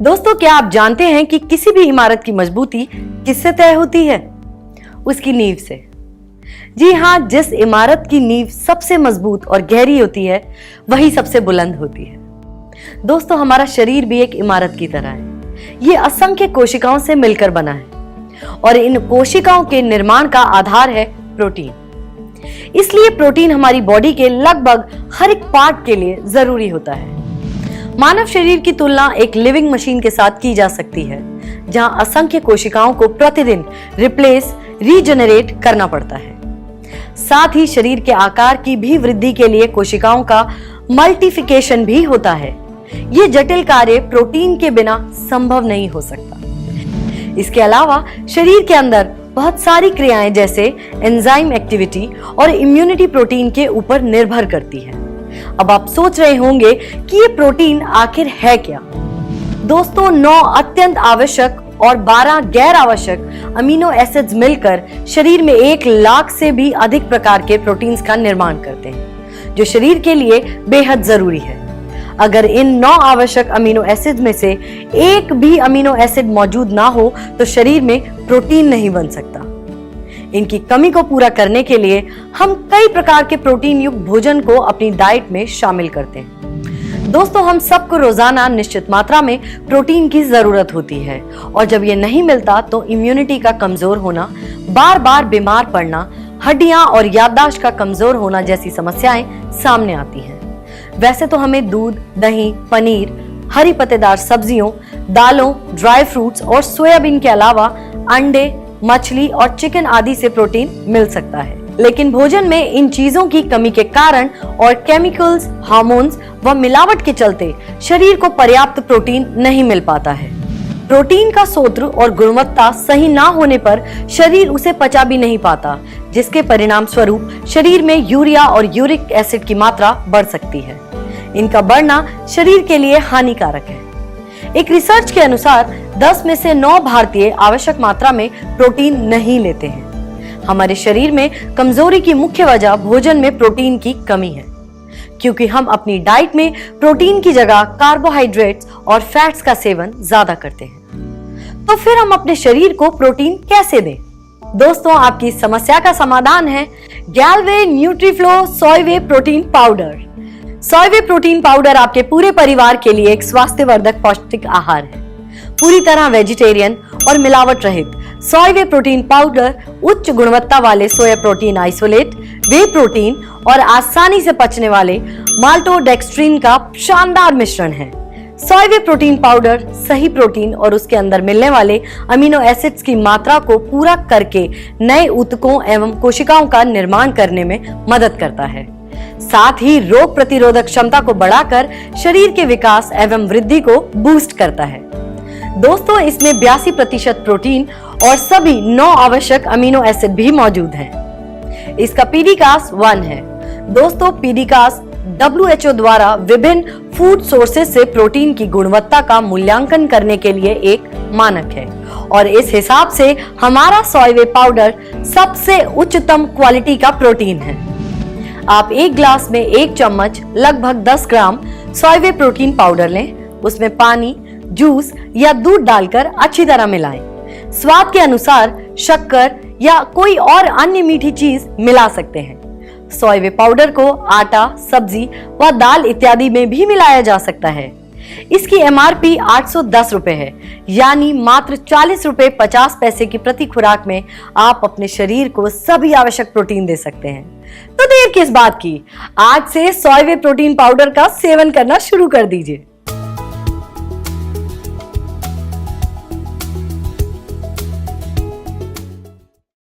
दोस्तों, क्या आप जानते हैं कि किसी भी इमारत की मजबूती किससे तय होती है? उसकी नींव से। जी हाँ, जिस इमारत की नींव सबसे मजबूत और गहरी होती है वही सबसे बुलंद होती है। दोस्तों, हमारा शरीर भी एक इमारत की तरह है। ये असंख्य कोशिकाओं से मिलकर बना है और इन कोशिकाओं के निर्माण का आधार है प्रोटीन। इसलिए प्रोटीन हमारी बॉडी के लगभग हर एक पार्ट के लिए जरूरी होता है। मानव शरीर की तुलना एक लिविंग मशीन के साथ की जा सकती है, जहां असंख्य कोशिकाओं को प्रतिदिन रिप्लेस, रीजनरेट करना पड़ता है। साथ ही शरीर के आकार की भी वृद्धि के लिए कोशिकाओं का मल्टीप्लिकेशन भी होता है। ये जटिल कार्य प्रोटीन के बिना संभव नहीं हो सकता। इसके अलावा शरीर के अंदर बहुत सारी क्रियाएं जैसे एंजाइम एक्टिविटी और इम्यूनिटी प्रोटीन के ऊपर निर्भर करती है। अब आप सोच रहे होंगे कि ये प्रोटीन आखिर है क्या? दोस्तों, 9 अत्यंत आवश्यक और 12 गैर आवश्यक अमीनो एसिड्स मिलकर शरीर में 1 लाख से भी अधिक प्रकार के प्रोटीन्स का निर्माण करते हैं, जो शरीर के लिए बेहद जरूरी है। अगर इन 9 आवश्यक अमीनो एसिड्स में से एक भी अमीनो एसिड मौजूद ना हो तो शरीर में प्रोटीन नहीं बन सकता। इनकी कमी को पूरा करने के लिए हम कई प्रकार के प्रोटीन युक्त भोजन को अपनी डाइट में शामिल करते हैं। दोस्तों, हम सबको रोजाना निश्चित मात्रा में प्रोटीन की जरूरत होती है और जब ये नहीं मिलता तो इम्यूनिटी का कमजोर होना, बार बार बीमार पड़ना, हड्डियां और याददाश्त का कमजोर होना जैसी समस्याएं सामने आती हैं। वैसे तो हमें दूध, दही, पनीर, हरी पत्तेदार सब्जियों, दालों, ड्राई फ्रूट्स और सोयाबीन के अलावा अंडे, मछली और चिकन आदि से प्रोटीन मिल सकता है, लेकिन भोजन में इन चीजों की कमी के कारण और केमिकल्स, हार्मोन्स व मिलावट के चलते शरीर को पर्याप्त प्रोटीन नहीं मिल पाता है। प्रोटीन का स्रोत और गुणवत्ता सही ना होने पर शरीर उसे पचा भी नहीं पाता, जिसके परिणाम स्वरूप शरीर में यूरिया और यूरिक एसिड की मात्रा बढ़ सकती है। इनका बढ़ना शरीर के लिए हानिकारक है। एक रिसर्च के अनुसार 10 में से 9 भारतीय आवश्यक मात्रा में प्रोटीन नहीं लेते हैं। हमारे शरीर में कमजोरी की मुख्य वजह भोजन में प्रोटीन की कमी है, क्योंकि हम अपनी डाइट में प्रोटीन की जगह कार्बोहाइड्रेट्स और फैट्स का सेवन ज्यादा करते हैं। तो फिर हम अपने शरीर को प्रोटीन कैसे दें? दोस्तों, आपकी समस्या का समाधान है गैलवे न्यूट्रीफ्लो सोयवे प्रोटीन पाउडर। सोयवे प्रोटीन पाउडर आपके पूरे परिवार के लिए एक स्वास्थ्यवर्धक पौष्टिक आहार है। पूरी तरह वेजिटेरियन और मिलावट रहित सोयवे प्रोटीन पाउडर उच्च गुणवत्ता वाले सोया प्रोटीन आइसोलेट, वे प्रोटीन और आसानी से पचने वाले माल्टोडेक्स्ट्रिन का शानदार मिश्रण है। सोयवे प्रोटीन पाउडर सही प्रोटीन और उसके अंदर मिलने वाले अमीनो एसिड्स की मात्रा को पूरा करके नए ऊतकों एवं कोशिकाओं का निर्माण करने में मदद करता है। साथ ही रोग प्रतिरोधक क्षमता को बढ़ाकर शरीर के विकास एवं वृद्धि को बूस्ट करता है। दोस्तों, इसमें 82% प्रोटीन और सभी 9 आवश्यक अमीनो एसिड भी मौजूद हैं। इसका पीडीकास 1 है। दोस्तों, पीडीकास WHO द्वारा विभिन्न फूड सोर्सेज से प्रोटीन की गुणवत्ता का मूल्यांकन करने के लिए एक मानक है और इस हिसाब से हमारा सोयवे पाउडर सबसे उच्चतम क्वालिटी का प्रोटीन है। आप 1 ग्लास में 1 चम्मच लगभग 10 ग्राम सोयवे प्रोटीन पाउडर लें। उसमें पानी, जूस या दूध डालकर अच्छी तरह मिलाएं। स्वाद के अनुसार शक्कर या कोई और अन्य मीठी चीज मिला सकते हैं। सोयवे पाउडर को आटा, सब्जी व दाल इत्यादि में भी मिलाया जा सकता है। इसकी MRP 810 रुपए है, यानी मात्र 40 रुपए 50 पैसे की प्रति खुराक में आप अपने शरीर को सभी आवश्यक प्रोटीन दे सकते हैं। तो देर किस बात की, आज से सोयवे प्रोटीन पाउडर का सेवन करना शुरू कर दीजिए।